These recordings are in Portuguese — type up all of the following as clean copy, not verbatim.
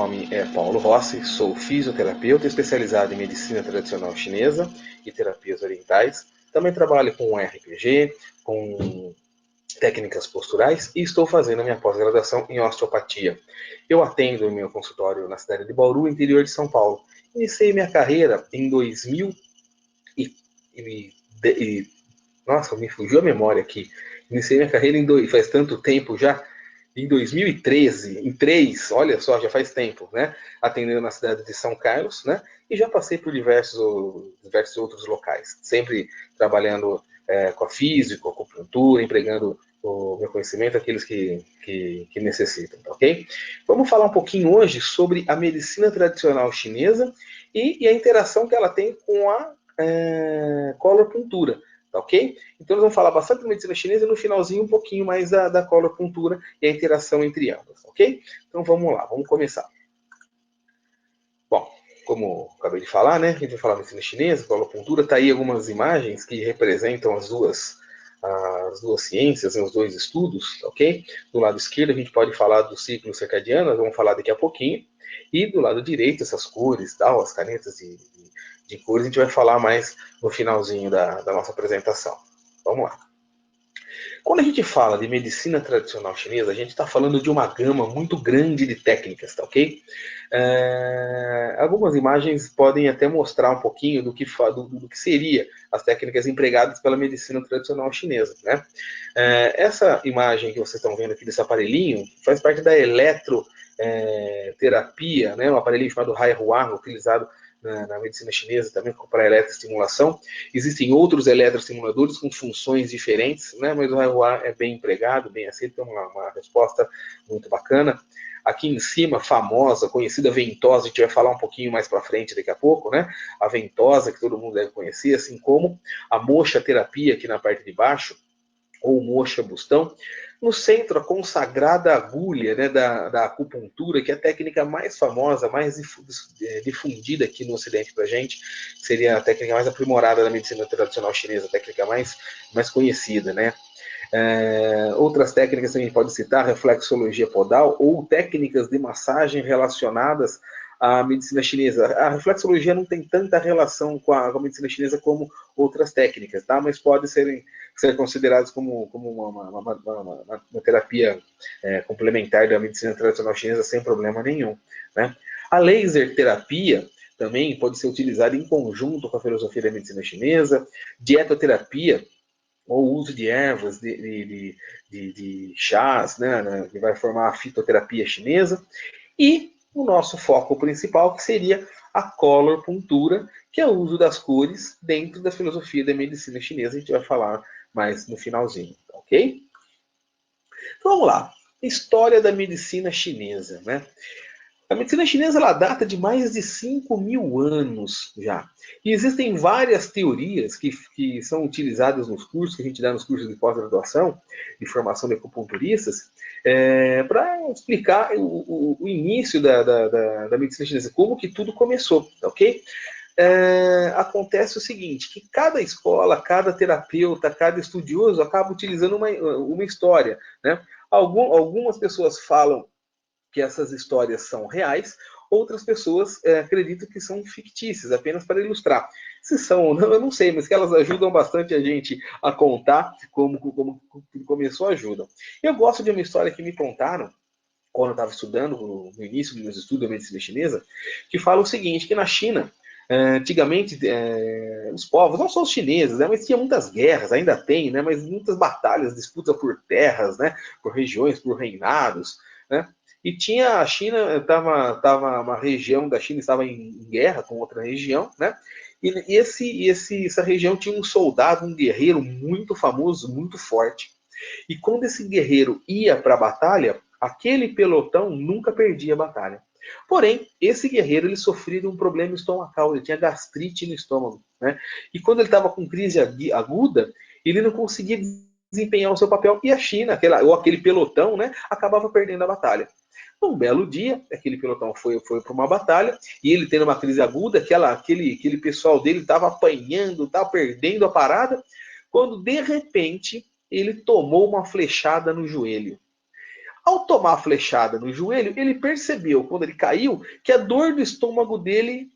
nome é Paulo Rossi, sou fisioterapeuta especializado em medicina tradicional chinesa e terapias orientais. Também trabalho com RPG, com técnicas posturais e estou fazendo a minha pós-graduação em osteopatia. Eu atendo em meu consultório na cidade de Bauru, interior de São Paulo. Iniciei minha carreira em 2000 nossa, me fugiu a memória aqui. Iniciei minha carreira faz tanto tempo já, em 2013, olha só, já faz tempo, né? Atendendo na cidade de São Carlos, né? E já passei por diversos outros locais, sempre trabalhando com a física, com a acupuntura, empregando o meu conhecimento àqueles que necessitam, tá ok? Vamos falar um pouquinho hoje sobre a medicina tradicional chinesa e a interação que ela tem com a colopuntura. Tá ok? Então nós vamos falar bastante da medicina chinesa e no finalzinho um pouquinho mais da colopuntura e a interação entre ambas, ok? Então vamos lá, vamos começar. Bom, como acabei de falar, né? A gente vai falar medicina chinesa, colopuntura, tá aí algumas imagens que representam as duas ciências, os dois estudos, ok? Do lado esquerdo a gente pode falar do ciclo circadiano, nós vamos falar daqui a pouquinho, e do lado direito essas cores, tal, as canetas de cores, a gente vai falar mais no finalzinho da nossa apresentação. Vamos lá. Quando a gente fala de medicina tradicional chinesa, a gente está falando de uma gama muito grande de técnicas, tá ok? Algumas imagens podem até mostrar um pouquinho do que seria as técnicas empregadas pela medicina tradicional chinesa, né? Essa imagem que vocês estão vendo aqui desse aparelhinho faz parte da eletroterapia, né? Um aparelhinho chamado Haihuang, utilizado na medicina chinesa também para eletroestimulação. Existem outros eletroestimuladores com funções diferentes, né? Mas o Haihuang é bem empregado, bem aceito, então uma resposta muito bacana. Aqui em cima, famosa, conhecida ventosa, a gente vai falar um pouquinho mais para frente daqui a pouco, né? A ventosa, que todo mundo deve conhecer, assim como a moxa terapia aqui na parte de baixo, ou moxa bustão. No centro, a consagrada agulha, né, da acupuntura, que é a técnica mais famosa, mais difundida aqui no Ocidente para a gente, seria a técnica mais aprimorada da medicina tradicional chinesa, a técnica mais conhecida, né? Outras técnicas que a gente pode citar, reflexologia podal ou técnicas de massagem relacionadas à medicina chinesa. A reflexologia não tem tanta relação com a medicina chinesa como outras técnicas, tá? Mas pode ser consideradas como uma terapia complementar da medicina tradicional chinesa sem problema nenhum, né? A laser terapia também pode ser utilizada em conjunto com a filosofia da medicina chinesa. Dietoterapia, ou uso de ervas, de chás, né, que vai formar a fitoterapia chinesa, e o nosso foco principal, que seria a colopuntura, que é o uso das cores dentro da filosofia da medicina chinesa. A gente vai falar mais no finalzinho, ok? Então, vamos lá. História da medicina chinesa, né? A medicina chinesa ela data de mais de 5.000 anos já. E existem várias teorias que são utilizadas nos cursos, que a gente dá nos cursos de pós-graduação, de formação de acupunturistas, para explicar o início da medicina chinesa, como que tudo começou, ok? Acontece o seguinte, que cada escola, cada terapeuta, cada estudioso acaba utilizando uma história, né? Algumas pessoas falam que essas histórias são reais, outras pessoas acreditam que são fictícias, apenas para ilustrar. Se são ou não, eu não sei, mas que elas ajudam bastante a gente a contar como começou, ajudam. Eu gosto de uma história que me contaram, quando eu estava estudando, no início dos meus estudos da medicina chinesa, que fala o seguinte, que na China, antigamente, os povos, não só os chineses, né, mas tinha muitas guerras, ainda tem, né, mas muitas batalhas, disputa por terras, né, por regiões, por reinados, né, e tinha a China, tava uma região da China estava em guerra com outra região, né, e essa região tinha um soldado, um guerreiro muito famoso, muito forte. E quando esse guerreiro ia para a batalha, aquele pelotão nunca perdia a batalha. Porém, esse guerreiro ele sofria de um problema estomacal, ele tinha gastrite no estômago, né? E quando ele estava com crise aguda, ele não conseguia desempenhar o seu papel e a China, aquele pelotão, né, acabava perdendo a batalha. Um belo dia, aquele pelotão foi para uma batalha e ele tendo uma crise aguda, aquele pessoal dele estava apanhando, estava perdendo a parada, quando de repente ele tomou uma flechada no joelho. Ao tomar a flechada no joelho, ele percebeu, quando ele caiu, que a dor do estômago dele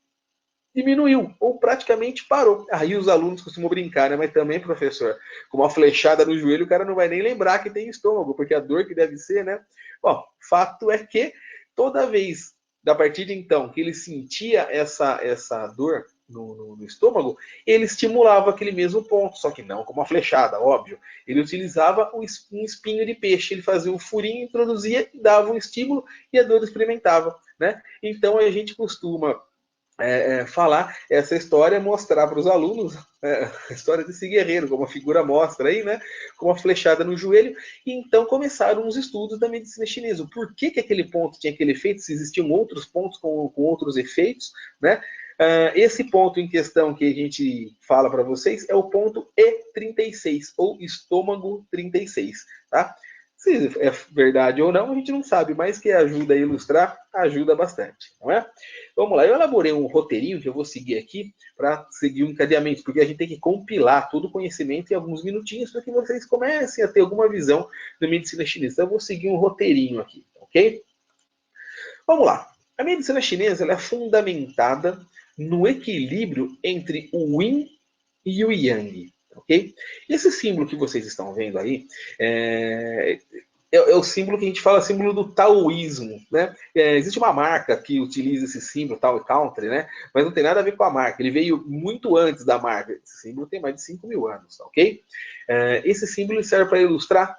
diminuiu, ou praticamente parou. Aí os alunos costumam brincar, né? Mas também, professor, com uma flechada no joelho, o cara não vai nem lembrar que tem estômago, porque a dor que deve ser, né? Bom, fato é que toda vez, da partir de então, que ele sentia essa dor no estômago, ele estimulava aquele mesmo ponto, só que não com uma flechada, óbvio. Ele utilizava um espinho de peixe, ele fazia um furinho, introduzia e dava um estímulo e a dor experimentava, né? Então a gente costuma falar essa história, mostrar para os alunos a história desse guerreiro, como a figura mostra aí, né? Com uma flechada no joelho. E então começaram os estudos da medicina chinesa. Por que aquele ponto tinha aquele efeito? Se existiam outros pontos com outros efeitos, né? Esse ponto em questão que a gente fala para vocês é o ponto E36, ou estômago 36, tá? Se é verdade ou não, a gente não sabe, mas que ajuda a ilustrar, ajuda bastante, não é? Vamos lá, eu elaborei um roteirinho que eu vou seguir aqui para seguir um encadeamento, porque a gente tem que compilar todo o conhecimento em alguns minutinhos para que vocês comecem a ter alguma visão da medicina chinesa. Então, eu vou seguir um roteirinho aqui, ok? Vamos lá. A medicina chinesa ela é fundamentada no equilíbrio entre o Yin e o Yang, ok? Esse símbolo que vocês estão vendo aí é o símbolo que a gente fala, símbolo do taoísmo, né? Existe uma marca que utiliza esse símbolo, Tao Country, né? Mas não tem nada a ver com a marca. Ele veio muito antes da marca. Esse símbolo tem mais de 5.000 anos, ok? Esse símbolo serve para ilustrar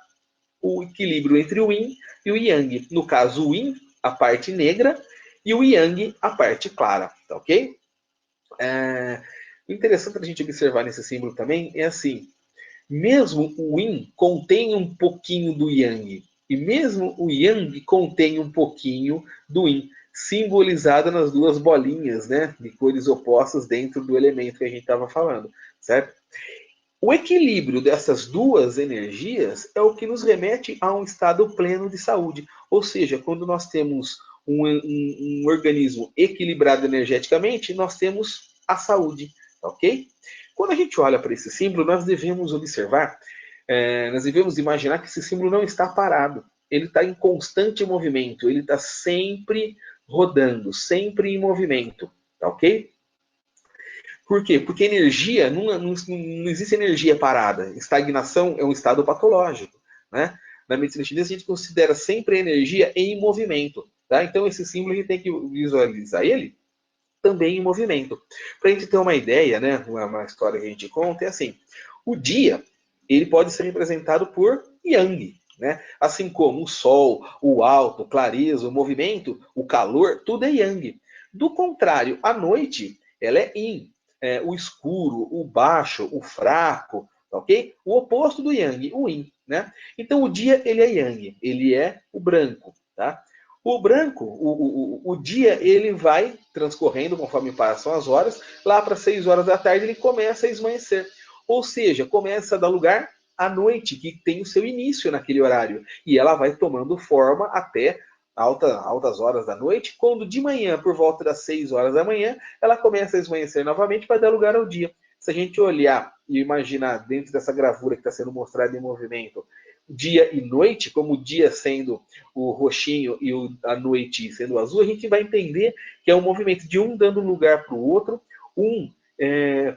o equilíbrio entre o Yin e o Yang. No caso, o Yin, a parte negra, e o Yang, a parte clara, tá ok? O interessante da gente observar nesse símbolo também é assim, mesmo o Yin contém um pouquinho do Yang, e mesmo o Yang contém um pouquinho do Yin, simbolizada nas duas bolinhas, né, de cores opostas dentro do elemento que a gente estava falando, certo? O equilíbrio dessas duas energias é o que nos remete a um estado pleno de saúde. Ou seja, quando nós temos um organismo equilibrado energeticamente, nós temos a saúde, ok? Quando a gente olha para esse símbolo, nós devemos observar, nós devemos imaginar que esse símbolo não está parado. Ele está em constante movimento, ele está sempre rodando, sempre em movimento, ok? Por quê? Porque energia, não existe energia parada. Estagnação é um estado patológico, né? Na medicina chinesa, a gente considera sempre a energia em movimento, tá? Então, esse símbolo a gente tem que visualizar ele também em movimento. Para a gente ter uma ideia, né? Uma história que a gente conta é assim: o dia ele pode ser representado por Yang, né? Assim como o sol, o alto, clareza, o movimento, o calor, tudo é Yang. Do contrário, a noite ela é Yin. O escuro, o baixo, o fraco, ok? O oposto do Yang, o Yin, né? Então o dia ele é Yang, ele é o branco, tá? O branco, o dia, ele vai transcorrendo conforme passam as horas. Lá para 6 horas da tarde ele começa a esmaecer. Ou seja, começa a dar lugar à noite, que tem o seu início naquele horário. E ela vai tomando forma até altas horas da noite, quando de manhã, por volta das 6 horas da manhã, ela começa a esmaecer novamente para dar lugar ao dia. Se a gente olhar e imaginar dentro dessa gravura que está sendo mostrada em movimento, dia e noite, como o dia sendo o roxinho e a noite sendo o azul, a gente vai entender que é um movimento de um dando lugar para o outro, um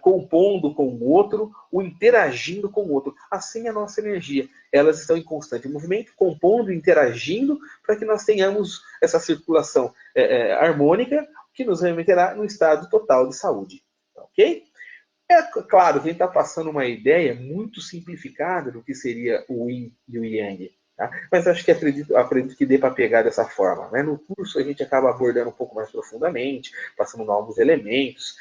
compondo com o outro, um interagindo com o outro. Assim é a nossa energia. Elas estão em constante movimento, compondo, interagindo, para que nós tenhamos essa circulação harmônica que nos remeterá no estado total de saúde. Ok? É claro que a gente está passando uma ideia muito simplificada do que seria o Yin e o Yang. Tá? Mas acho que acredito que dê para pegar dessa forma. Né? No curso a gente acaba abordando um pouco mais profundamente, passando novos elementos,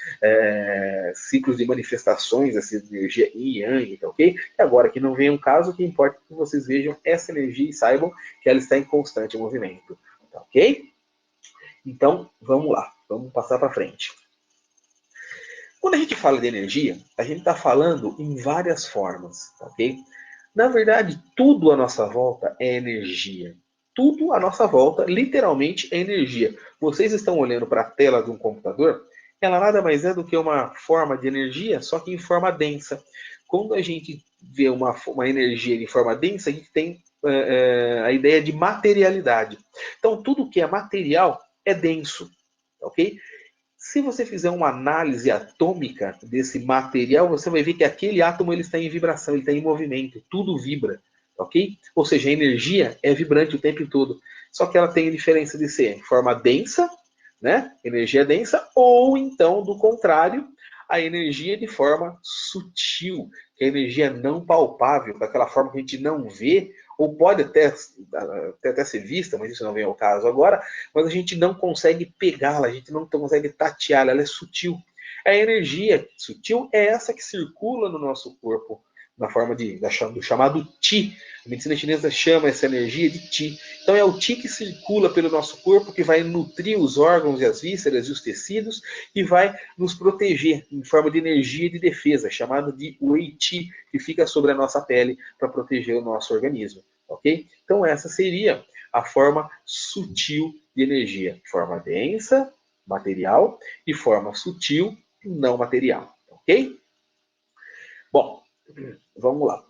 ciclos de manifestações dessa energia Yin e Yang, tá, ok? E agora que não vem um caso, o que importa é que vocês vejam essa energia e saibam que ela está em constante movimento. Tá, ok? Então, vamos lá. Vamos passar para frente. Quando a gente fala de energia, a gente está falando em várias formas, ok? Na verdade, tudo à nossa volta é energia. Tudo à nossa volta, literalmente, é energia. Vocês estão olhando para a tela de um computador, ela nada mais é do que uma forma de energia, só que em forma densa. Quando a gente vê uma energia em forma densa, a gente tem a ideia de materialidade. Então, tudo que é material é denso, ok? Se você fizer uma análise atômica desse material, você vai ver que aquele átomo ele está em vibração, ele está em movimento, tudo vibra, ok? Ou seja, a energia é vibrante o tempo todo. Só que ela tem a diferença de ser em forma densa, né? Energia densa, ou então, do contrário, a energia de forma sutil, que é a energia não palpável, daquela forma que a gente não vê, ou pode até ser vista, mas isso não vem ao caso agora, mas a gente não consegue pegá-la, a gente não consegue tateá-la, ela é sutil. A energia sutil é essa que circula no nosso corpo, na forma do chamado Qi. A medicina chinesa chama essa energia de Qi. Então é o Qi que circula pelo nosso corpo, que vai nutrir os órgãos e as vísceras e os tecidos, e vai nos proteger em forma de energia de defesa, chamado de Wei Qi, que fica sobre a nossa pele para proteger o nosso organismo. Ok? Então essa seria a forma sutil de energia. Forma densa, material, e forma sutil, não material. Ok? Bom, vamos lá.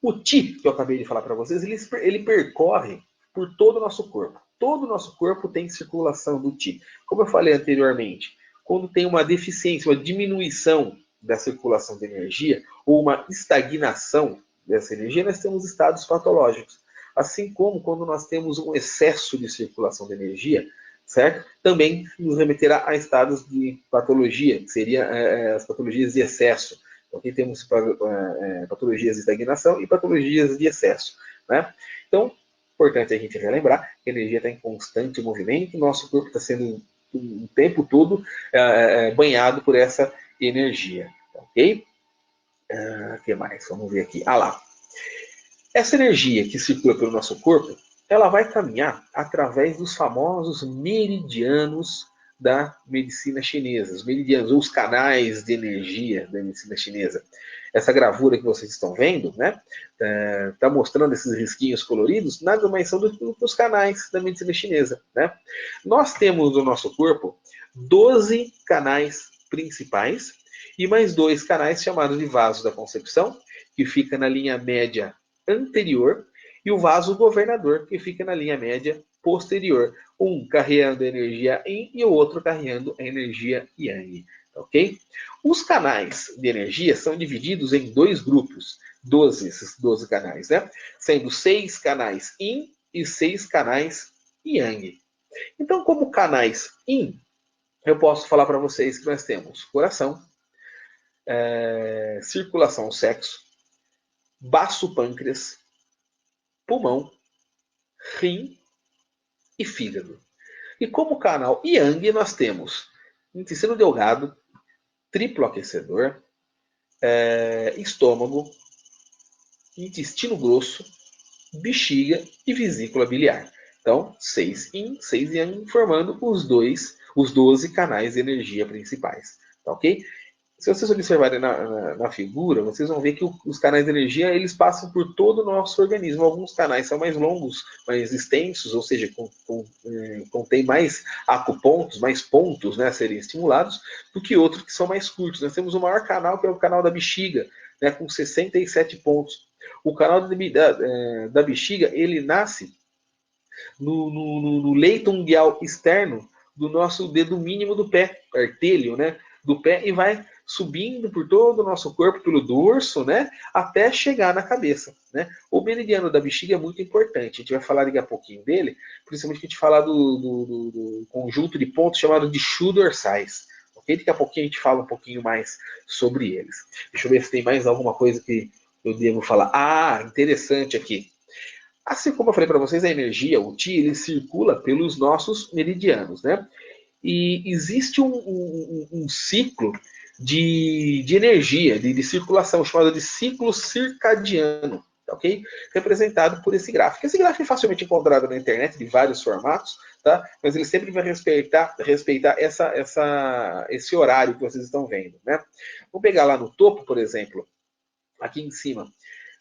O Qi, que eu acabei de falar para vocês, ele percorre por todo o nosso corpo. Todo o nosso corpo tem circulação do Qi. Como eu falei anteriormente, quando tem uma deficiência, uma diminuição da circulação de energia, ou uma estagnação dessa energia, nós temos estados patológicos. Assim como quando nós temos um excesso de circulação de energia, certo? Também nos remeterá a estados de patologia, que seriam as patologias de excesso. Aqui temos patologias de estagnação e patologias de excesso. Né? Então, importante a gente relembrar que a energia está em constante movimento, nosso corpo está sendo o tempo todo banhado por essa energia. Ok? O que mais? Vamos ver aqui. Ah lá. Essa energia que circula pelo nosso corpo, ela vai caminhar através dos famosos meridianos da medicina chinesa, os meridianos, ou os canais de energia da medicina chinesa. Essa gravura que vocês estão vendo, né, está mostrando esses risquinhos coloridos, nada mais são do que os canais da medicina chinesa. Né? Nós temos no nosso corpo 12 canais principais e mais 2 canais chamados de vasos da concepção, que fica na linha média anterior, e o vaso governador, que fica na linha média posterior. Um carregando a energia Yin e o outro carregando a energia Yang. Ok? Os canais de energia são divididos em 2 grupos, esses 12 canais, né? Sendo 6 canais Yin e 6 canais Yang. Então, como canais Yin, eu posso falar para vocês que nós temos coração, circulação, sexo, baço, pâncreas, pulmão, rim e fígado. E como canal Yang, nós temos intestino delgado, triplo aquecedor, estômago, intestino grosso, bexiga e vesícula biliar. Então, 6 Yin, 6 Yang, formando os 12 canais de energia principais. Tá ok? Se vocês observarem na figura, vocês vão ver que os canais de energia eles passam por todo o nosso organismo. Alguns canais são mais longos, mais extensos, ou seja, contém mais acupontos, mais pontos, né, a serem estimulados, do que outros que são mais curtos. Nós temos o maior canal, que é o canal da bexiga, né, com 67 pontos. O canal da bexiga ele nasce no leito unguial externo do nosso dedo mínimo do pé, artelho, né, do pé, e vai subindo por todo o nosso corpo, pelo dorso, né, até chegar na cabeça. Né? O meridiano da bexiga é muito importante, a gente vai falar daqui a pouquinho dele, principalmente que a gente falar do conjunto de pontos chamado de Shu dorsais. Okay? Daqui a pouquinho a gente fala um pouquinho mais sobre eles. Deixa eu ver se tem mais alguma coisa que eu devo falar. Ah, interessante aqui. Assim como eu falei para vocês, a energia, o Qi, ele circula pelos nossos meridianos, né? E existe um ciclo de energia, de circulação, chamado de ciclo circadiano, ok? Representado por esse gráfico. Esse gráfico é facilmente encontrado na internet, de vários formatos, tá? Mas ele sempre vai respeitar esse horário que vocês estão vendo, né? Vou pegar lá no topo, por exemplo, aqui em cima,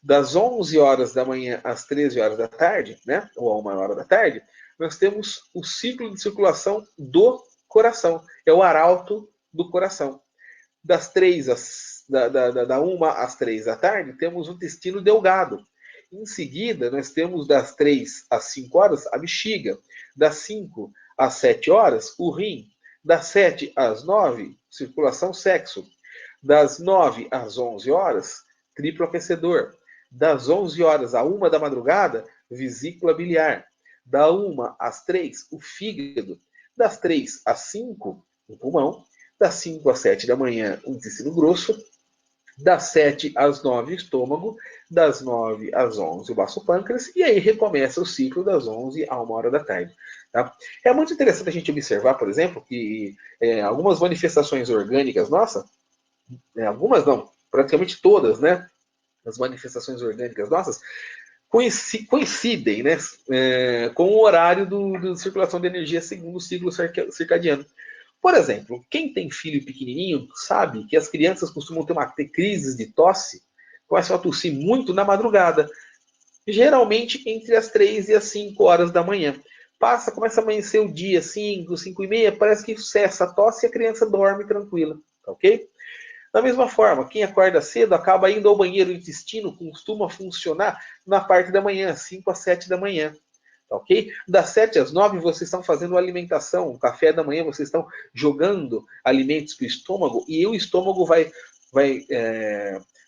das 11 horas da manhã às 13 horas da tarde, né, ou a 1 hora da tarde, nós temos o ciclo de circulação do coração. É o arauto do coração. Da 1 às 3 da tarde, temos o intestino delgado. Em seguida, nós temos das 3 às 5 horas a bexiga, das 5 às 7 horas o rim, das 7 às 9, circulação, sexo, das 9 às 11 horas, triplo aquecedor, das 11 horas à 1 da madrugada, vesícula biliar, da 1 às 3, o fígado, das 3 às 5, o pulmão, das 5 às 7 da manhã, o intestino grosso, das 7 às 9, o estômago, das 9 às 11, o baço pâncreas, e aí recomeça o ciclo das 11 a 1 hora da tarde. Tá? É muito interessante a gente observar, por exemplo, que algumas manifestações orgânicas, algumas não, praticamente todas, né? As manifestações orgânicas nossas coincidem, né, com o horário da circulação de energia segundo o ciclo circadiano. Por exemplo, quem tem filho pequenininho sabe que as crianças costumam ter crises de tosse, começam a tossir muito na madrugada, geralmente entre as 3 e as 5 horas da manhã. Começa a amanhecer o dia, 5, 5 e meia, parece que cessa a tosse e a criança dorme tranquila, ok? Da mesma forma, quem acorda cedo acaba indo ao banheiro, o intestino costuma funcionar na parte da manhã, 5 às 7 da manhã. Ok? Das 7 às 9 vocês estão fazendo alimentação, o café da manhã vocês estão jogando alimentos para o estômago e o estômago vai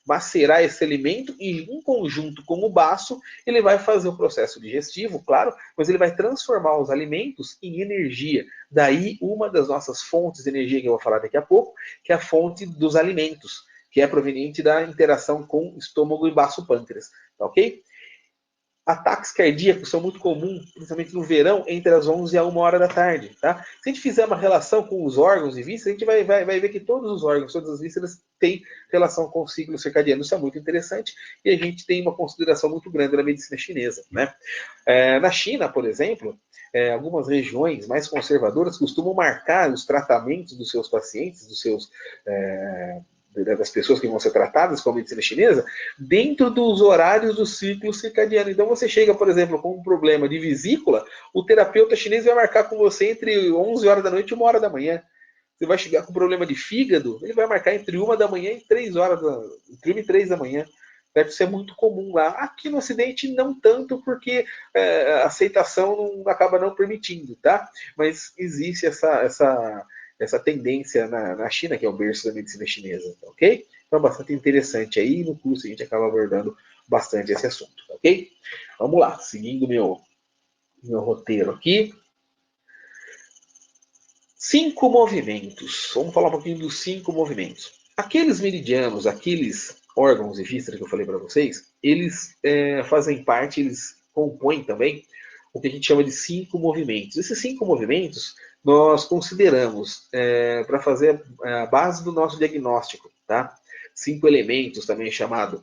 macerar esse alimento e, em conjunto com o baço, ele vai fazer o processo digestivo, claro, mas ele vai transformar os alimentos em energia. Daí, uma das nossas fontes de energia que eu vou falar daqui a pouco, que é a fonte dos alimentos, que é proveniente da interação com estômago e baço pâncreas. Tá ok? Ataques cardíacos são muito comuns, principalmente no verão, entre as 11 e a 1 hora da tarde. Tá? Se a gente fizer uma relação com os órgãos e vísceras, a gente vai ver que todos os órgãos, todas as vísceras têm relação com o ciclo circadiano. Isso é muito interessante e a gente tem uma consideração muito grande na medicina chinesa. Né? Na China, por exemplo, algumas regiões mais conservadoras costumam marcar os tratamentos dos seus pacientes, das pessoas que vão ser tratadas com a medicina chinesa, dentro dos horários do ciclo circadiano. Então você chega, por exemplo, com um problema de vesícula, o terapeuta chinês vai marcar com você entre 11 horas da noite e 1 hora da manhã. Você vai chegar com problema de fígado, ele vai marcar entre 1 da manhã e 3 horas, entre 1 e 3 da manhã. Isso é muito comum lá. Aqui no Ocidente, não tanto, porque a aceitação acaba não permitindo, tá? Mas existe essa tendência na China, que é o berço da medicina chinesa, ok? Então, bastante interessante aí, no curso a gente acaba abordando bastante esse assunto, ok? Vamos lá, seguindo meu roteiro aqui. 5 movimentos. Vamos falar um pouquinho dos 5 movimentos. Aqueles meridianos, aqueles órgãos e vísceras que eu falei para vocês, eles fazem parte, eles compõem também o que a gente chama de 5 movimentos. Esses 5 movimentos nós consideramos para fazer a base do nosso diagnóstico, tá? 5 elementos também é chamado.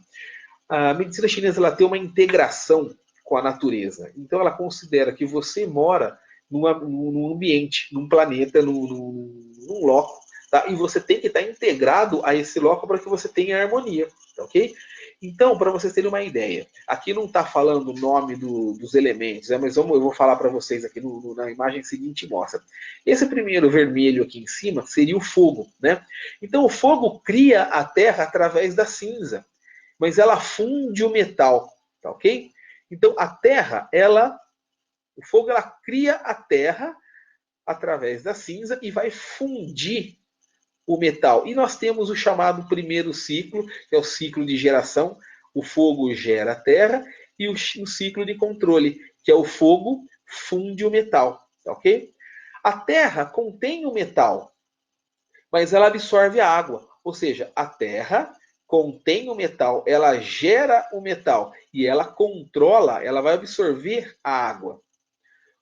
A medicina chinesa ela tem uma integração com a natureza. Então ela considera que você mora num ambiente, num planeta, num loco, tá? E você tem que estar integrado a esse loco para que você tenha harmonia, tá ok? Então, para vocês terem uma ideia, aqui não está falando o nome dos elementos, mas eu vou falar para vocês aqui na imagem seguinte mostra. Esse primeiro vermelho aqui em cima seria o fogo, né? Então o fogo cria a terra através da cinza, mas ela funde o metal, tá ok? Então a terra, o fogo ela cria a terra através da cinza e vai fundir o metal. E nós temos o chamado primeiro ciclo, que é o ciclo de geração. O fogo gera a terra e o ciclo de controle, que é o fogo funde o metal, ok? A terra contém o metal, mas ela absorve a água. Ou seja, a terra contém o metal, ela gera o metal e ela controla, ela vai absorver a água.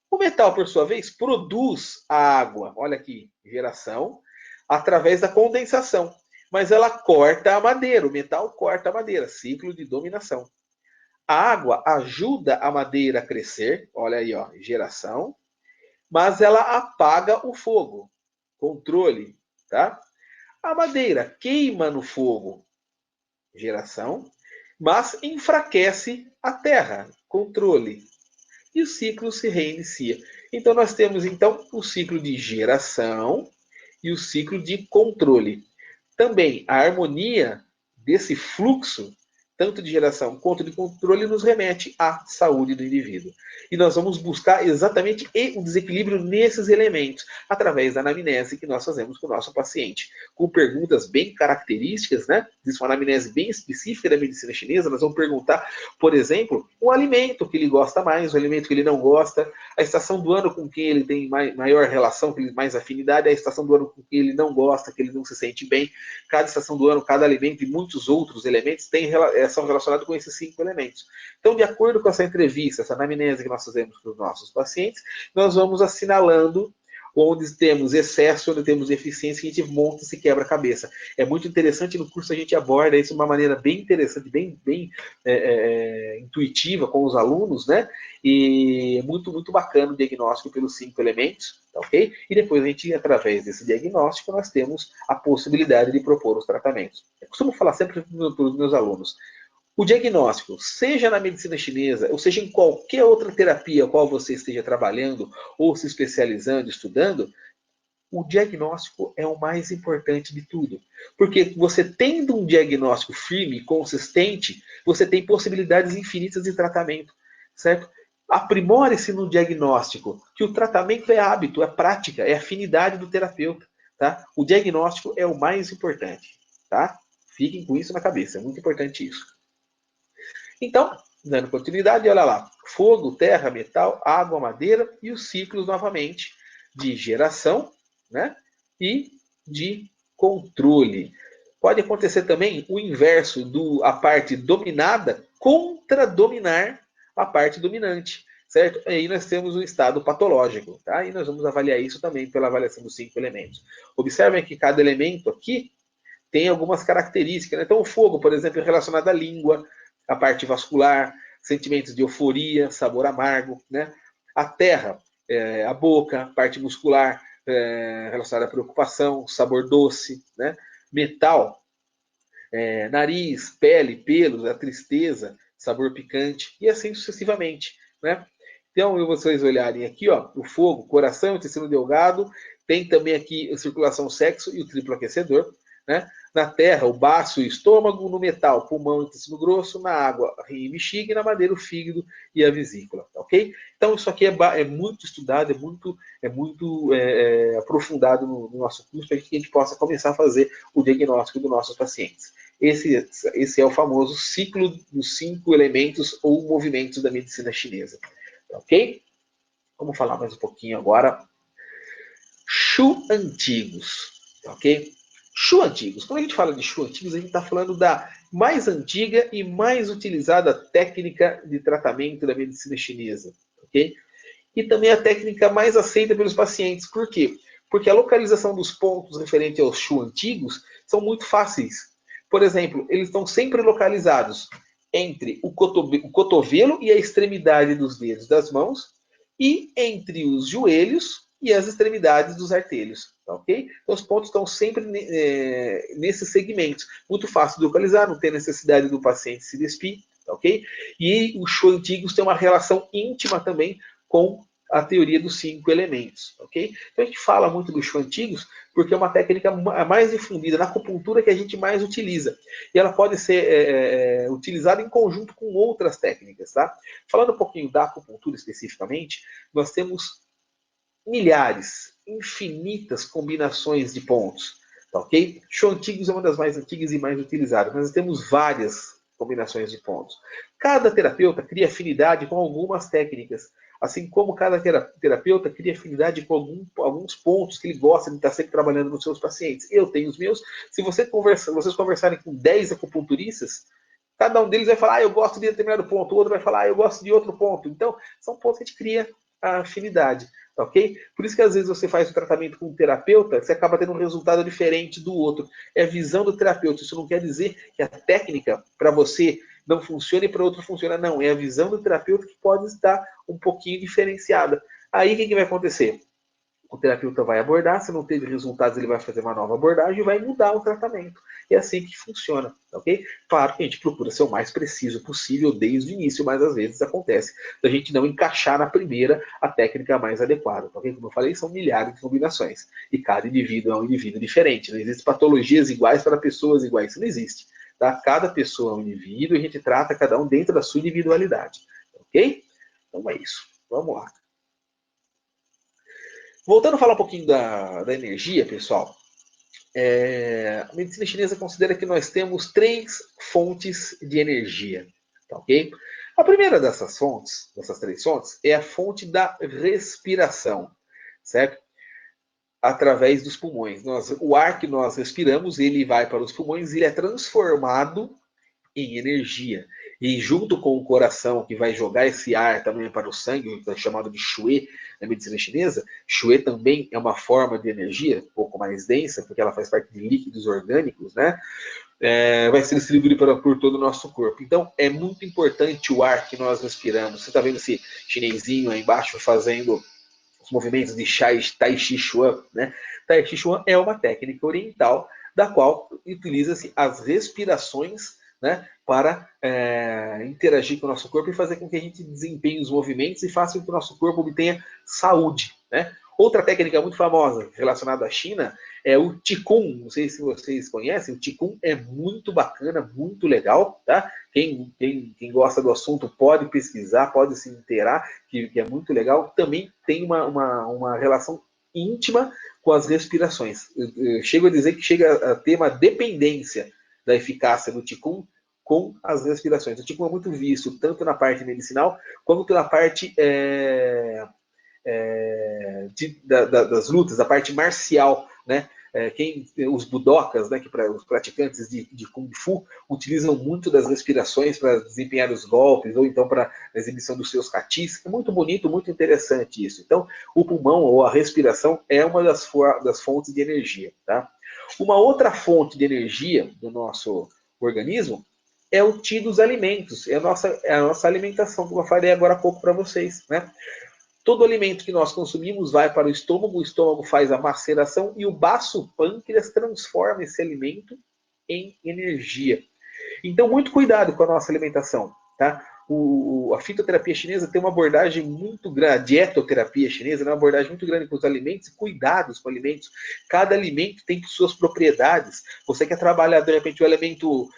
O metal, por sua vez, produz a água. Olha aqui, geração, através da condensação. Mas ela corta a madeira, o metal corta a madeira, ciclo de dominação. A água ajuda a madeira a crescer, olha aí, ó, geração, mas ela apaga o fogo, controle, tá? A madeira queima no fogo, geração, mas enfraquece a terra, controle. E o ciclo se reinicia. Então nós temos então o ciclo de geração e o ciclo de controle. Também a harmonia desse fluxo tanto de geração quanto de controle, nos remete à saúde do indivíduo. E nós vamos buscar exatamente o desequilíbrio nesses elementos, através da anamnese que nós fazemos com o nosso paciente, com perguntas bem características, né? Isso é uma anamnese bem específica da medicina chinesa. Nós vamos perguntar, por exemplo, o alimento que ele gosta mais, o alimento que ele não gosta, a estação do ano com quem ele tem maior relação, mais afinidade, a estação do ano com quem ele não gosta, que ele não se sente bem. Cada estação do ano, cada alimento e muitos outros elementos são relacionados com esses 5 elementos. Então, de acordo com essa entrevista, essa anamnese que nós fazemos com os nossos pacientes, nós vamos assinalando onde temos excesso, onde temos deficiência, que a gente monta esse quebra-cabeça. É muito interessante, no curso a gente aborda isso de uma maneira bem interessante, bem intuitiva com os alunos, né? E é muito bacana o diagnóstico pelos 5 elementos, tá ok? E depois a gente, através desse diagnóstico, nós temos a possibilidade de propor os tratamentos. Eu costumo falar sempre para os meus alunos, o diagnóstico, seja na medicina chinesa, ou seja em qualquer outra terapia a qual você esteja trabalhando, ou se especializando, estudando, o diagnóstico é o mais importante de tudo. Porque você tendo um diagnóstico firme, consistente, você tem possibilidades infinitas de tratamento, certo? Aprimore-se no diagnóstico, que o tratamento é hábito, é prática, é afinidade do terapeuta, tá? O diagnóstico é o mais importante, tá? Fiquem com isso na cabeça, é muito importante isso. Então, dando continuidade, olha lá, fogo, terra, metal, água, madeira e os ciclos novamente de geração, né, e de controle. Pode acontecer também o inverso, a parte dominada contra dominar a parte dominante, certo? Aí nós temos o estado patológico, tá? E nós vamos avaliar isso também pela avaliação dos 5 elementos. Observem que cada elemento aqui tem algumas características, né? Então o fogo, por exemplo, é relacionado à língua, a parte vascular, sentimentos de euforia, sabor amargo, né? A terra, a boca, parte muscular relacionada à preocupação, sabor doce, né? Metal, nariz, pele, pelos, a tristeza, sabor picante e assim sucessivamente, né? Então, vocês olharem aqui, ó, o fogo, coração, intestino delgado, tem também aqui a circulação, sexo e o triplo aquecedor, né? Na terra, o baço e o estômago; no metal, pulmão e intestino grosso; na água, rim e bexiga; e na madeira, o fígado e a vesícula, ok? Então, isso aqui é muito estudado, é muito aprofundado no nosso curso, para que a gente possa começar a fazer o diagnóstico dos nossos pacientes. Esse é o famoso ciclo dos 5 elementos ou movimentos da medicina chinesa, ok? Vamos falar mais um pouquinho agora. Shu antigos, ok? Shu antigos. Quando a gente fala de Shu antigos, a gente está falando da mais antiga e mais utilizada técnica de tratamento da medicina chinesa, ok? E também a técnica mais aceita pelos pacientes. Por quê? Porque a localização dos pontos referente aos Shu antigos são muito fáceis. Por exemplo, eles estão sempre localizados entre o cotovelo e a extremidade dos dedos das mãos e entre os joelhos e as extremidades dos artelhos, tá ok? Então os pontos estão sempre nesses segmentos. Muito fácil de localizar, não tem necessidade do paciente se despir, tá ok? E os Shu antigos têm uma relação íntima também com a teoria dos 5 elementos, ok? Então a gente fala muito dos Shu antigos porque é uma técnica mais difundida, na acupuntura que a gente mais utiliza. E ela pode ser utilizada em conjunto com outras técnicas, tá? Falando um pouquinho da acupuntura especificamente, nós temos milhares, infinitas combinações de pontos, tá ok? Shu antigos é uma das mais antigas e mais utilizadas, mas nós temos várias combinações de pontos. Cada terapeuta cria afinidade com algumas técnicas, assim como cada terapeuta cria afinidade com alguns pontos que ele gosta de estar sempre trabalhando nos seus pacientes. Eu tenho os meus. Se vocês conversarem com 10 acupunturistas, cada um deles vai falar, eu gosto de determinado ponto, o outro vai falar, eu gosto de outro ponto. Então, são pontos que a gente cria a afinidade, tá ok? Por isso que às vezes você faz o tratamento com um terapeuta, você acaba tendo um resultado diferente do outro. É a visão do terapeuta. Isso não quer dizer que a técnica para você não funciona e para outro funciona. Não, é a visão do terapeuta que pode estar um pouquinho diferenciada. Aí o que vai acontecer? O terapeuta vai abordar, se não teve resultados, ele vai fazer uma nova abordagem e vai mudar o tratamento. É assim que funciona, ok? Claro que a gente procura ser o mais preciso possível desde o início, mas às vezes acontece da gente não encaixar na primeira a técnica mais adequada, ok? Como eu falei, são milhares de combinações. E cada indivíduo é um indivíduo diferente. Não existem patologias iguais para pessoas iguais. Isso não existe. tá? Cada pessoa é um indivíduo e a gente trata cada um dentro da sua individualidade, ok? Então é isso. Vamos lá. Voltando a falar um pouquinho da energia, pessoal, a medicina chinesa considera que nós temos 3 fontes de energia, tá, ok? A primeira dessas 3 fontes, é a fonte da respiração, certo? Através dos pulmões. O ar que nós respiramos, ele vai para os pulmões e ele é transformado em energia. E junto com o coração, que vai jogar esse ar também para o sangue, chamado de shui na medicina chinesa, shui também é uma forma de energia, um pouco mais densa, porque ela faz parte de líquidos orgânicos, né? Vai ser distribuído por todo o nosso corpo. Então, é muito importante o ar que nós respiramos. Você está vendo esse chinesinho aí embaixo fazendo os movimentos de Tai Chi Chuan, né? Tai Chi Chuan é uma técnica oriental da qual utiliza-se as respirações, né, para interagir com o nosso corpo e fazer com que a gente desempenhe os movimentos e faça com que o nosso corpo obtenha saúde, né? Outra técnica muito famosa relacionada à China é o Qigong. Não sei se vocês conhecem, o Qigong é muito bacana, muito legal, tá? Quem gosta do assunto pode pesquisar, pode se inteirar, que é muito legal. Também tem uma relação íntima com as respirações. Eu chego a dizer que chega a ter uma dependência da eficácia do Qigong com as respirações. O Qigong é muito visto tanto na parte medicinal quanto na parte das lutas, a parte marcial, né? Os budokas, né, que os praticantes de Kung Fu utilizam muito das respirações para desempenhar os golpes ou então para a exibição dos seus katis. É muito bonito, muito interessante isso. Então, o pulmão ou a respiração é uma das fontes de energia. Tá? Uma outra fonte de energia do nosso organismo é o Qi dos alimentos, é a nossa alimentação, como eu falei agora há pouco para vocês, né? Todo alimento que nós consumimos vai para o estômago faz a maceração e o baço pâncreas transforma esse alimento em energia. Então, muito cuidado com a nossa alimentação, tá? A fitoterapia chinesa tem uma abordagem muito grande, a dietoterapia chinesa tem uma abordagem muito grande com os alimentos e cuidados com alimentos. Cada alimento tem suas propriedades. Você quer trabalhar, de repente, o elemento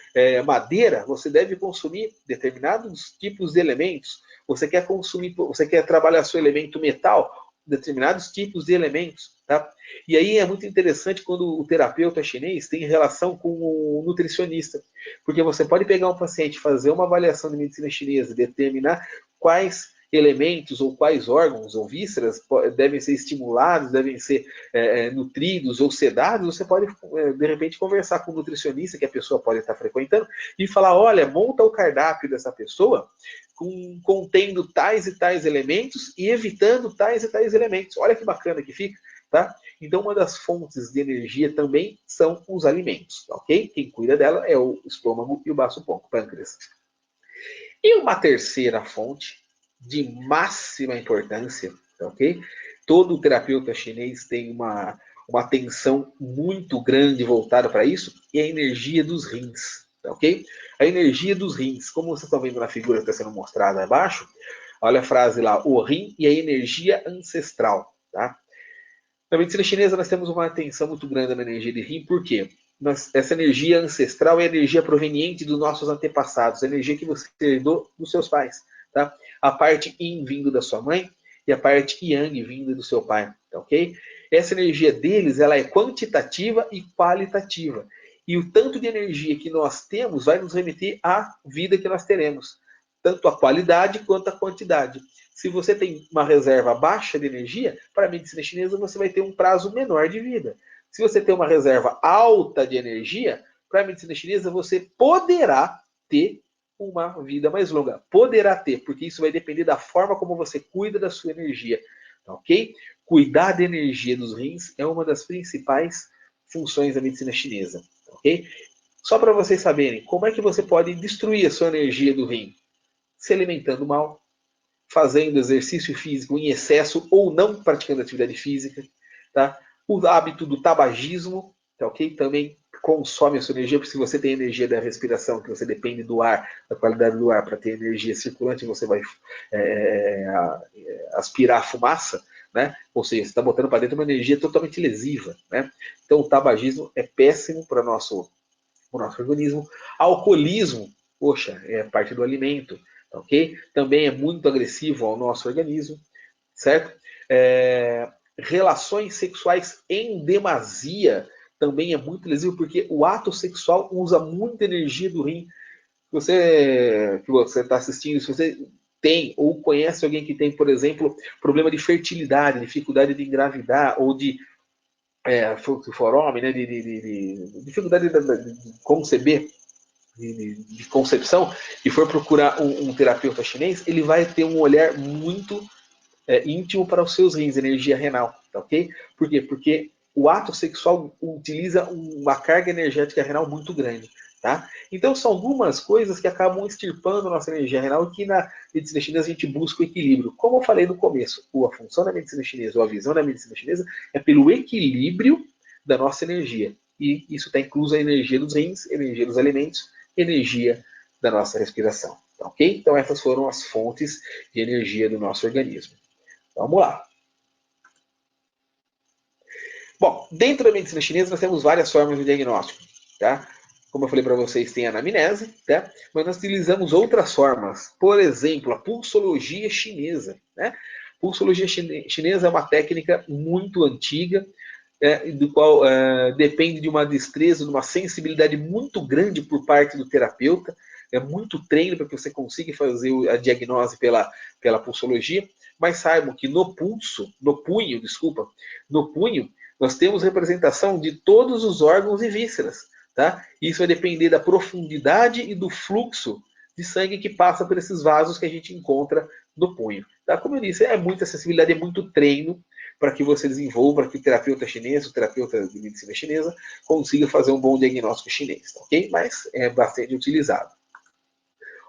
madeira, você deve consumir determinados tipos de elementos. Você quer trabalhar seu elemento metal, determinados tipos de elementos, tá? E aí é muito interessante quando o terapeuta chinês tem relação com o nutricionista, porque você pode pegar um paciente, fazer uma avaliação de medicina chinesa, determinar quais elementos ou quais órgãos ou vísceras devem ser estimulados, devem ser nutridos ou sedados. Você pode, de repente, conversar com o nutricionista que a pessoa pode estar frequentando e falar, olha, monta o cardápio dessa pessoa contendo tais e tais elementos e evitando tais e tais elementos. Olha que bacana que fica, tá? Então, uma das fontes de energia também são os alimentos, ok? Quem cuida dela é o estômago e o baço pâncreas. E uma terceira fonte de máxima importância, ok? Todo terapeuta chinês tem uma atenção muito grande voltada para isso, e a energia dos rins, ok? A energia dos rins, como vocês estão vendo na figura que está sendo mostrada abaixo, olha a frase lá, o rim e a energia ancestral, tá? Na medicina chinesa nós temos uma atenção muito grande na energia de rim, por quê? Essa energia ancestral é a energia proveniente dos nossos antepassados, a energia que você herdou dos seus pais, tá? A parte yin vindo da sua mãe e a parte yang vindo do seu pai, tá, ok? Essa energia deles, ela é quantitativa e qualitativa. E o tanto de energia que nós temos vai nos remeter à vida que nós teremos, tanto a qualidade quanto a quantidade. Se você tem uma reserva baixa de energia, para a medicina chinesa você vai ter um prazo menor de vida. Se você tem uma reserva alta de energia, para a medicina chinesa você poderá ter uma vida mais longa. Poderá ter, porque isso vai depender da forma como você cuida da sua energia. Ok? Cuidar da energia dos rins é uma das principais funções da medicina chinesa. Ok? Só para vocês saberem, como é que você pode destruir a sua energia do rim? Se alimentando mal, fazendo exercício físico em excesso ou não praticando atividade física, tá? O hábito do tabagismo, tá, ok? Também consome a sua energia, porque se você tem energia da respiração, que você depende do ar, da qualidade do ar para ter energia circulante, você vai aspirar a fumaça, né? Ou seja, você está botando para dentro uma energia totalmente lesiva, né? Então o tabagismo é péssimo para nosso o nosso organismo. Alcoolismo, poxa, é parte do alimento, ok? Também é muito agressivo ao nosso organismo, certo? Relações sexuais em demasia também é muito lesivo, porque o ato sexual usa muita energia do rim. Que você está assistindo, se você tem ou conhece alguém que tem, por exemplo, problema de fertilidade, dificuldade de engravidar, ou de se for homem, né, de dificuldade de conceber, de concepção, e for procurar um terapeuta chinês, ele vai ter um olhar muito íntimo para os seus rins, energia renal, tá ok? Por quê? Porque o ato sexual utiliza uma carga energética renal muito grande, tá? Então são algumas coisas que acabam extirpando a nossa energia renal e que na medicina chinesa a gente busca o equilíbrio. Como eu falei no começo, a função da medicina chinesa, ou a visão da medicina chinesa, é pelo equilíbrio da nossa energia. E isso está incluso a energia dos rins, energia dos alimentos, energia da nossa respiração, tá ok? Então essas foram as fontes de energia do nosso organismo. Vamos lá. Bom, dentro da medicina chinesa nós temos várias formas de diagnóstico, tá? Como eu falei para vocês, tem a anamnese, tá? Mas nós utilizamos outras formas. Por exemplo, a pulsologia chinesa, né? Pulsologia chinesa é uma técnica muito antiga, do qual depende de uma destreza, de uma sensibilidade muito grande por parte do terapeuta. É muito treino para que você consiga fazer a diagnose pela pulsologia. Mas saibam que no punho, nós temos representação de todos os órgãos e vísceras. Tá? Isso vai depender da profundidade e do fluxo de sangue que passa por esses vasos que a gente encontra no punho. Tá? Como eu disse, é muita acessibilidade, é muito treino para que você desenvolva, para que o terapeuta chinês, o terapeuta de medicina chinesa, consiga fazer um bom diagnóstico chinês, tá? Ok? Mas é bastante utilizado.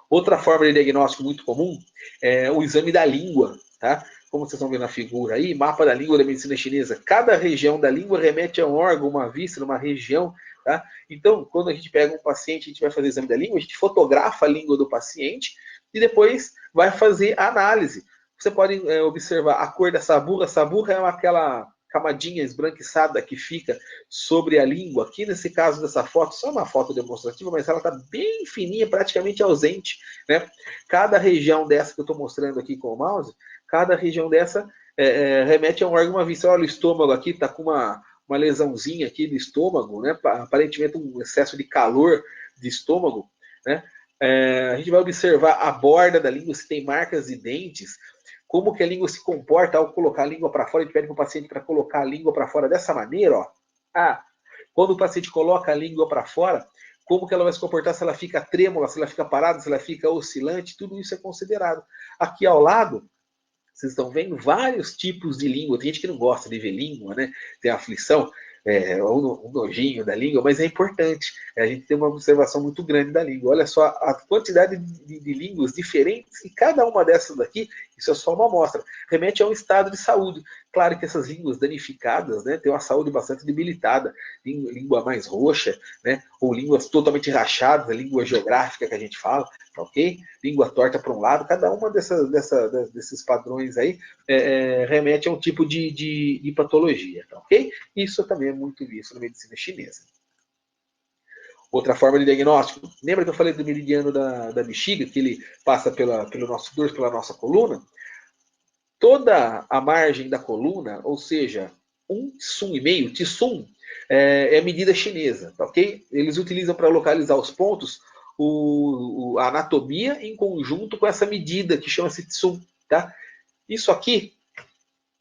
Outra forma de diagnóstico muito comum é o exame da língua, tá? Como vocês estão vendo na figura aí, mapa da língua da medicina chinesa. Cada região da língua remete a um órgão, uma víscera, uma região, tá? Então, quando a gente pega um paciente, a gente vai fazer o exame da língua, a gente fotografa a língua do paciente e depois vai fazer a análise. Você pode observar a cor da saburra. A saburra é aquela camadinha esbranquiçada que fica sobre a língua. Aqui nesse caso dessa foto, só uma foto demonstrativa, mas ela está bem fininha, praticamente ausente, né? Cada região dessa que eu estou mostrando aqui com o mouse, cada região dessa remete a um órgão, uma víscera. Olha, o estômago aqui está com uma lesãozinha aqui do estômago, né? Aparentemente um excesso de calor de estômago, né? A gente vai observar a borda da língua, se tem marcas de dentes, como que a língua se comporta ao colocar a língua para fora. A gente pede para o paciente para colocar a língua para fora dessa maneira, ó. Quando o paciente coloca a língua para fora, como que ela vai se comportar, se ela fica trêmula, se ela fica parada, se ela fica oscilante, tudo isso é considerado. Aqui ao lado, vocês estão vendo vários tipos de língua. Tem gente que não gosta de ver língua, né? Tem aflição, um nojinho da língua, mas é importante. A gente tem uma observação muito grande da língua. Olha só a quantidade de línguas diferentes, e cada uma dessas daqui, isso é só uma amostra, remete a um estado de saúde. Claro que essas línguas danificadas, né, têm uma saúde bastante debilitada, língua mais roxa, né, ou línguas totalmente rachadas, a língua geográfica que a gente fala, ok? Língua torta para um lado, cada uma desses padrões aí remete a um tipo de patologia, ok? Isso também é muito visto na medicina chinesa. Outra forma de diagnóstico, lembra que eu falei do meridiano da bexiga, que ele passa pelo nosso dorso, pela nossa coluna? Toda a margem da coluna, ou seja, 1,5 Tsum, é medida chinesa, tá ok? Eles utilizam para localizar os pontos a anatomia em conjunto com essa medida que chama-se Tsum, tá? Isso aqui,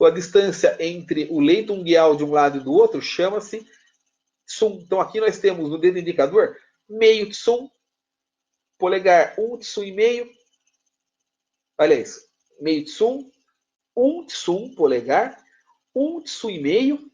a distância entre o leito unguial de um lado e do outro, chama-se Tsum. Então aqui nós temos no dedo indicador meio Tsum, polegar 1,5 Tsum, olha isso, meio Tsum, 1 Tsum polegar, 1,5 Tsum,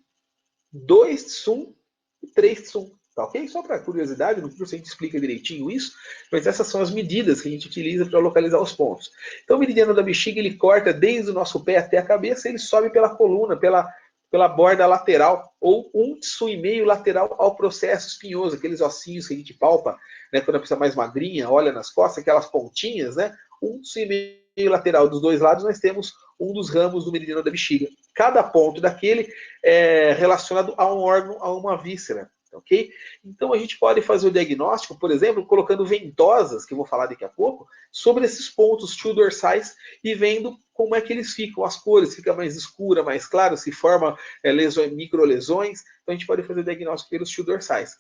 2 Tsum e 3 Tsum. Tá ok? Só para curiosidade, no curso a gente explica direitinho isso, mas essas são as medidas que a gente utiliza para localizar os pontos. Então o meridiano da bexiga, ele corta desde o nosso pé até a cabeça, ele sobe pela coluna, pela borda lateral, ou 1,5 Tsum lateral ao processo espinhoso, aqueles ossinhos que a gente palpa, né, quando a pessoa é mais magrinha, olha nas costas, aquelas pontinhas, né? 1,5 Tsum lateral dos dois lados, nós temos um dos ramos do meridiano da bexiga. Cada ponto daquele é relacionado a um órgão, a uma víscera. ok? Então a gente pode fazer o diagnóstico, por exemplo, colocando ventosas, que eu vou falar daqui a pouco, sobre esses pontos tio-dorsais e vendo como é que eles ficam, as cores, fica mais escura, mais claro, se forma lesões, microlesões, então a gente pode fazer o diagnóstico pelos tio-dorsais.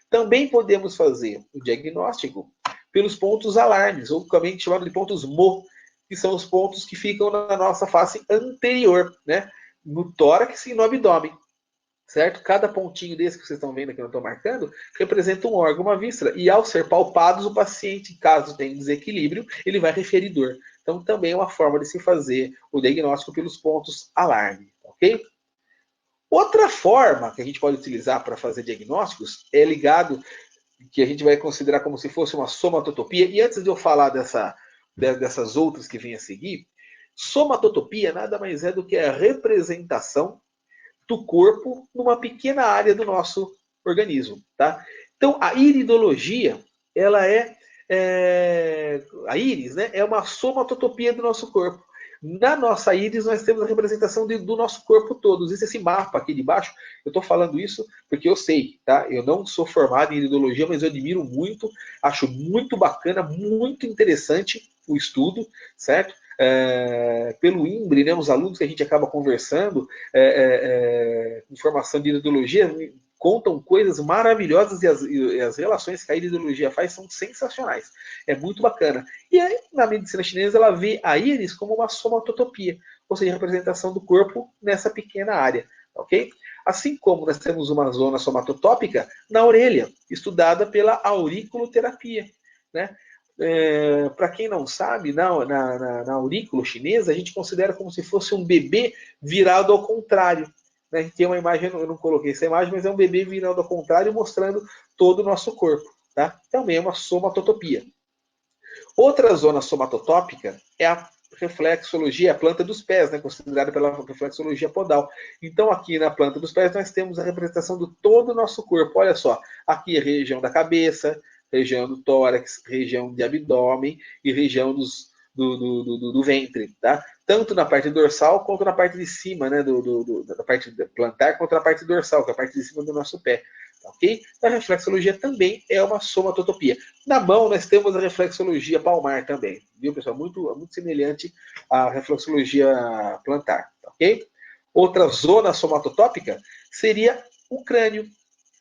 Também podemos fazer o diagnóstico pelos pontos alarmes, ou também chamado de pontos Mo, que são os pontos que ficam na nossa face anterior, né? No tórax e no abdômen, certo? Cada pontinho desse que vocês estão vendo aqui, eu estou marcando, representa um órgão, uma víscera, e ao ser palpados, o paciente, caso tenha desequilíbrio, ele vai referir dor. Então, também é uma forma de se fazer o diagnóstico pelos pontos alarme, ok? Outra forma que a gente pode utilizar para fazer diagnósticos é ligado, que a gente vai considerar como se fosse uma somatotopia. E antes de eu falar dessas outras que vêm a seguir, somatotopia nada mais é do que a representação do corpo numa pequena área do nosso organismo, tá? Então, a iridologia, ela a íris, né, é uma somatotopia do nosso corpo. Na nossa íris, nós temos a representação do nosso corpo todo. Existe esse mapa aqui de baixo. Eu estou falando isso porque eu sei, tá? Eu não sou formado em iridologia, mas eu admiro muito, acho muito bacana, muito interessante o estudo, certo? Pelo IMBRE, né, os alunos que a gente acaba conversando, com formação de iridologia, contam coisas maravilhosas e as relações que a iridologia faz são sensacionais. É muito bacana. E aí, na medicina chinesa, ela vê a íris como uma somatotopia, ou seja, a representação do corpo nessa pequena área, ok? Assim como nós temos uma zona somatotópica na orelha, estudada pela auriculoterapia, né? Para quem não sabe, na aurícula chinesa, a gente considera como se fosse um bebê virado ao contrário. Né? Tem uma imagem, eu não coloquei essa imagem, mas é um bebê virado ao contrário, mostrando todo o nosso corpo. Tá? Também é uma somatotopia. Outra zona somatotópica é a reflexologia, a planta dos pés, né, considerada pela reflexologia podal. Então, aqui na planta dos pés, nós temos a representação de todo o nosso corpo. Olha só, aqui é a região da cabeça, região do tórax, região de abdômen e região do ventre, tá? Tanto na parte dorsal quanto na parte de cima, né, da parte plantar, quanto na parte dorsal, que é a parte de cima do nosso pé. Ok? A reflexologia também é uma somatotopia. Na mão, nós temos a reflexologia palmar também, viu, pessoal? Muito semelhante à reflexologia plantar, ok? Outra zona somatotópica seria o crânio,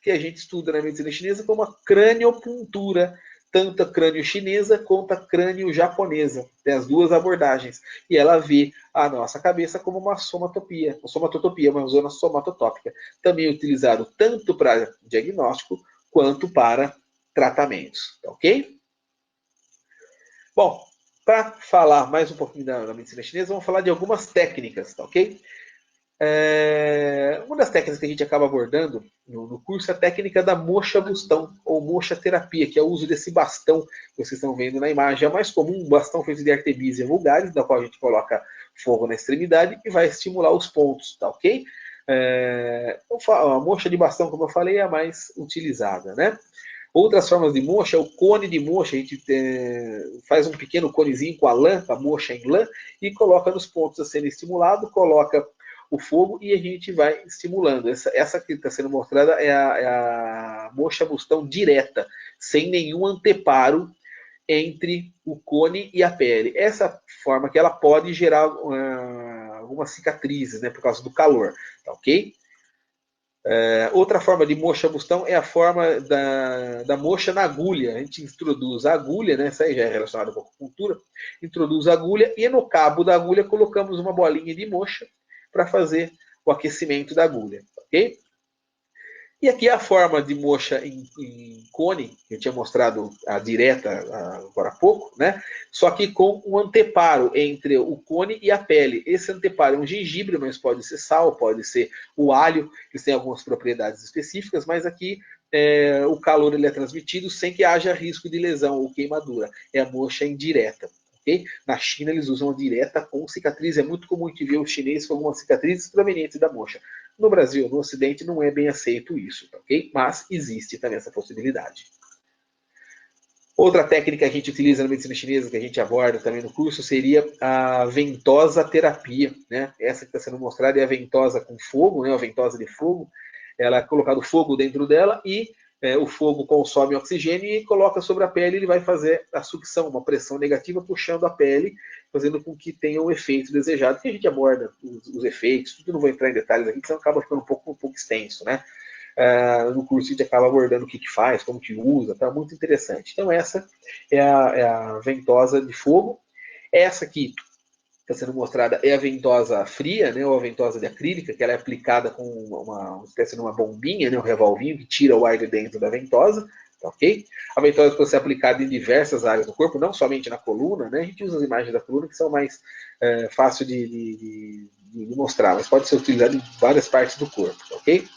que a gente estuda na medicina chinesa como a craniopuntura, tanto a crânio chinesa quanto a crânio japonesa. Tem as duas abordagens. E ela vê a nossa cabeça como uma somatotopia, uma zona somatotópica. Também utilizado tanto para diagnóstico quanto para tratamentos. Ok? Bom, para falar mais um pouquinho da medicina chinesa, vamos falar de algumas técnicas, tá ok? Uma das técnicas que a gente acaba abordando no curso é a técnica da moxa bustão, ou moxa terapia, que é o uso desse bastão que vocês estão vendo na imagem. É mais comum um bastão feito de Artemisia vulgaris, da qual a gente coloca fogo na extremidade e vai estimular os pontos, tá ok? A moxa de bastão, como eu falei, é a mais utilizada, né? Outras formas de moxa, o cone de moxa, a gente faz um pequeno conezinho com a lã, a moxa em lã, e coloca nos pontos a serem estimulados, coloca o fogo e a gente vai estimulando. Essa que está sendo mostrada é a moxa bustão direta, sem nenhum anteparo entre o cone e a pele. Essa forma que ela pode gerar algumas cicatrizes, né, por causa do calor, tá ok? Outra forma de moxa bustão é a forma da moxa na agulha. A gente introduz a agulha, né? Isso aí já é relacionado com a acupuntura. Introduz a agulha e no cabo da agulha colocamos uma bolinha de moxa para fazer o aquecimento da agulha, ok? E aqui a forma de moxa em cone, que eu tinha mostrado a direta agora há pouco, né? Só que com um anteparo entre o cone e a pele. Esse anteparo é um gengibre, mas pode ser sal, pode ser o alho, que tem algumas propriedades específicas, mas aqui o calor ele é transmitido sem que haja risco de lesão ou queimadura. É a moxa indireta. Okay? Na China eles usam a direta com cicatriz. É muito comum que ver os chineses com algumas cicatrizes provenientes da moxa. No Brasil, no Ocidente, não é bem aceito isso, ok? Mas existe também essa possibilidade. Outra técnica que a gente utiliza na medicina chinesa, que a gente aborda também no curso, seria a ventosa terapia, né? Essa que está sendo mostrada é a ventosa com fogo, né? A ventosa de fogo. ela é colocado fogo dentro dela e o fogo consome oxigênio e coloca sobre a pele, ele vai fazer a sucção, uma pressão negativa puxando a pele, fazendo com que tenha o efeito desejado, que a gente aborda os efeitos, tudo não vou entrar em detalhes aqui, senão acaba ficando um pouco extenso, né? No curso a gente acaba abordando o que faz, como que usa, tá muito interessante. Então essa é a ventosa de fogo. Essa aqui está sendo mostrada é a ventosa fria, né, ou a ventosa de acrílica, que ela é aplicada com uma espécie de uma bombinha, né, um revolvinho que tira o ar de dentro da ventosa, tá ok? A ventosa pode ser aplicada em diversas áreas do corpo, não somente na coluna, né? A gente usa as imagens da coluna que são mais fáceis de mostrar, mas pode ser utilizada em várias partes do corpo, tá ok?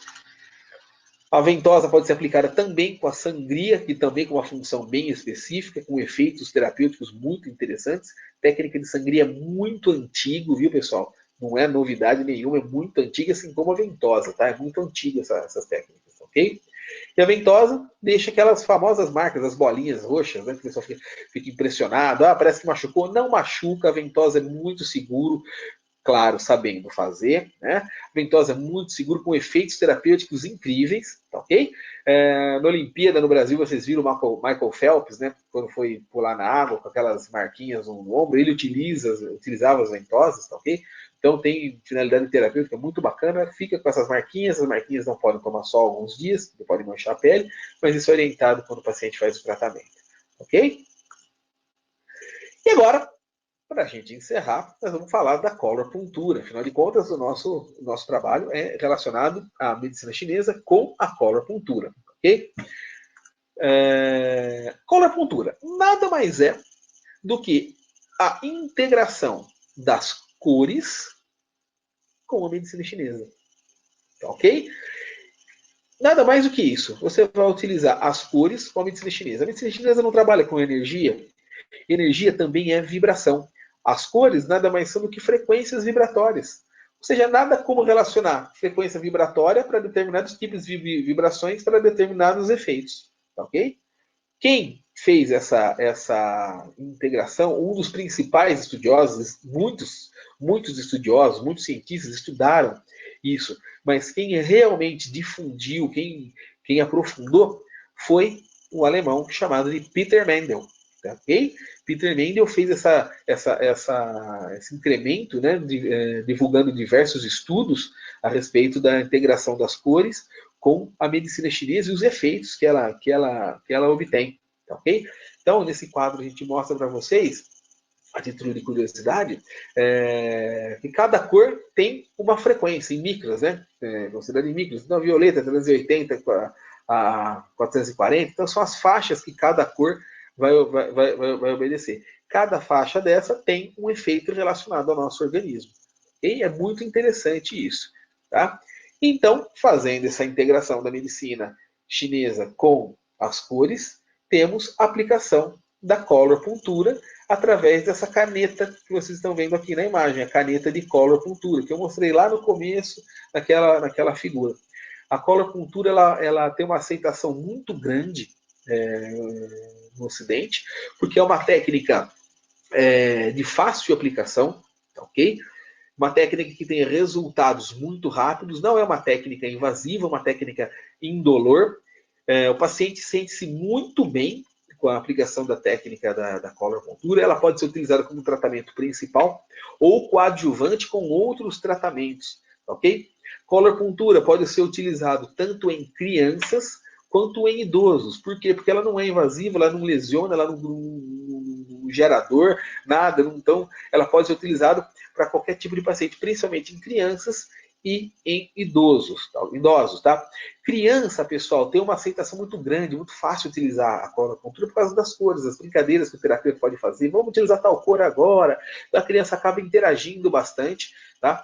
A ventosa pode ser aplicada também com a sangria, que também com uma função bem específica, com efeitos terapêuticos muito interessantes. Técnica de sangria muito antiga, viu, pessoal? Não é novidade nenhuma, é muito antiga, assim como a ventosa, tá? É muito antiga essas técnicas, ok? E a ventosa deixa aquelas famosas marcas, as bolinhas roxas, né? Que o pessoal fica impressionado. Parece que machucou. Não machuca, a ventosa é muito seguro, claro, sabendo fazer, né? Ventosa é muito seguro, com efeitos terapêuticos incríveis, tá ok? Na Olimpíada no Brasil, vocês viram o Michael Phelps, né? Quando foi pular na água com aquelas marquinhas no ombro, ele utilizava as ventosas, tá ok? Então tem finalidade terapêutica muito bacana, fica com essas marquinhas, as marquinhas não podem tomar sol alguns dias, podem manchar a pele, mas isso é orientado quando o paciente faz o tratamento, ok? E agora, para a gente encerrar, nós vamos falar da colorapuntura. Afinal de contas, o nosso trabalho é relacionado à medicina chinesa com a colorapuntura. Ok? Colorapuntura nada mais é do que a integração das cores com a medicina chinesa. Ok? Nada mais do que isso. Você vai utilizar as cores com a medicina chinesa. A medicina chinesa não trabalha com energia. Energia também é vibração. As cores nada mais são do que frequências vibratórias. Ou seja, nada como relacionar frequência vibratória para determinados tipos de vibrações para determinados efeitos. Tá ok? Quem fez essa integração, um dos principais estudiosos, muitos estudiosos, muitos cientistas estudaram isso, mas quem realmente difundiu, quem aprofundou, foi um alemão chamado de Peter Mendel. Tá, okay? Peter Mendel fez esse incremento, né, divulgando diversos estudos a respeito da integração das cores com a medicina chinesa e os efeitos que ela obtém. Tá, ok? Então, nesse quadro, a gente mostra para vocês, a título de curiosidade, que cada cor tem uma frequência em micras, né? Considerado em micras. Então, violeta, 380 a 440. Então, são as faixas que cada cor vai obedecer. Cada faixa dessa tem um efeito relacionado ao nosso organismo. E é muito interessante isso. Tá? Então, fazendo essa integração da medicina chinesa com as cores, temos a aplicação da colorapuntura através dessa caneta que vocês estão vendo aqui na imagem, a caneta de colorapuntura, que eu mostrei lá no começo naquela figura. A colorapuntura ela tem uma aceitação muito grande no Ocidente, porque é uma técnica de fácil aplicação, ok? Uma técnica que tem resultados muito rápidos, não é uma técnica invasiva, uma técnica indolor. O paciente sente-se muito bem com a aplicação da técnica da colorapuntura. Ela pode ser utilizada como tratamento principal ou coadjuvante com outros tratamentos, ok? Colorapuntura pode ser utilizado tanto em crianças quanto em idosos. Por quê? Porque ela não é invasiva, ela não lesiona, ela não gera dor, nada. Então, ela pode ser utilizada para qualquer tipo de paciente, principalmente em crianças e em idosos, tá? Criança, pessoal, tem uma aceitação muito grande, muito fácil utilizar a colorapuntura por causa das cores, as brincadeiras que o terapeuta pode fazer. Vamos utilizar tal cor agora. A criança acaba interagindo bastante, tá?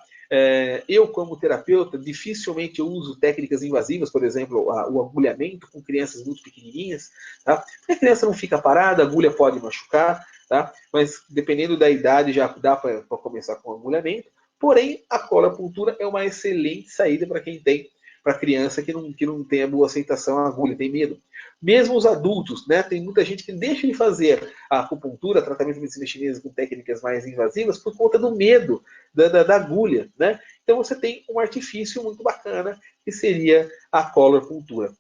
Eu, como terapeuta, dificilmente eu uso técnicas invasivas, por exemplo, o agulhamento com crianças muito pequenininhas, tá? Porque a criança não fica parada, a agulha pode machucar, tá? Mas dependendo da idade já dá para começar com o agulhamento. Porém, a colorapuntura é uma excelente saída para quem tem, para criança que não tem a boa aceitação à agulha, tem medo. Mesmo os adultos, né? Tem muita gente que deixa de fazer a acupuntura, tratamento de medicina chinesa com técnicas mais invasivas por conta do medo da agulha, né? Então você tem um artifício muito bacana, que seria a coloripuntura.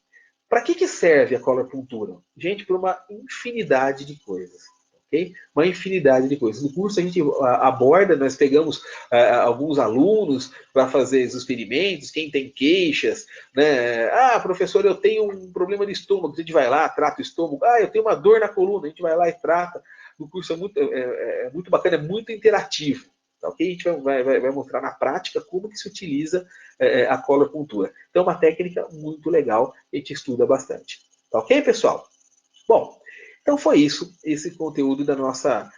Para que serve a coloripuntura? Gente, para uma infinidade de coisas. Okay? Uma infinidade de coisas. No curso a gente aborda, nós pegamos alguns alunos para fazer os experimentos, quem tem queixas, né? Ah, professor, eu tenho um problema de estômago, a gente vai lá, trata o estômago. Ah, eu tenho uma dor na coluna, a gente vai lá e trata. O curso é muito bacana, é muito interativo. Tá, okay? A gente vai mostrar na prática como que se utiliza a coloripuntura. Então, é uma técnica muito legal, a gente estuda bastante. Tá ok, pessoal? Bom, então foi isso, esse conteúdo da nossa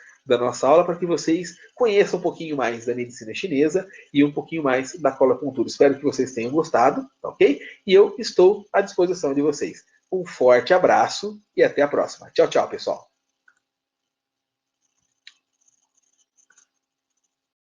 aula, para que vocês conheçam um pouquinho mais da medicina chinesa e um pouquinho mais da coloripuntura. Espero que vocês tenham gostado, tá ok? E eu estou à disposição de vocês. Um forte abraço e até a próxima. Tchau, tchau, pessoal.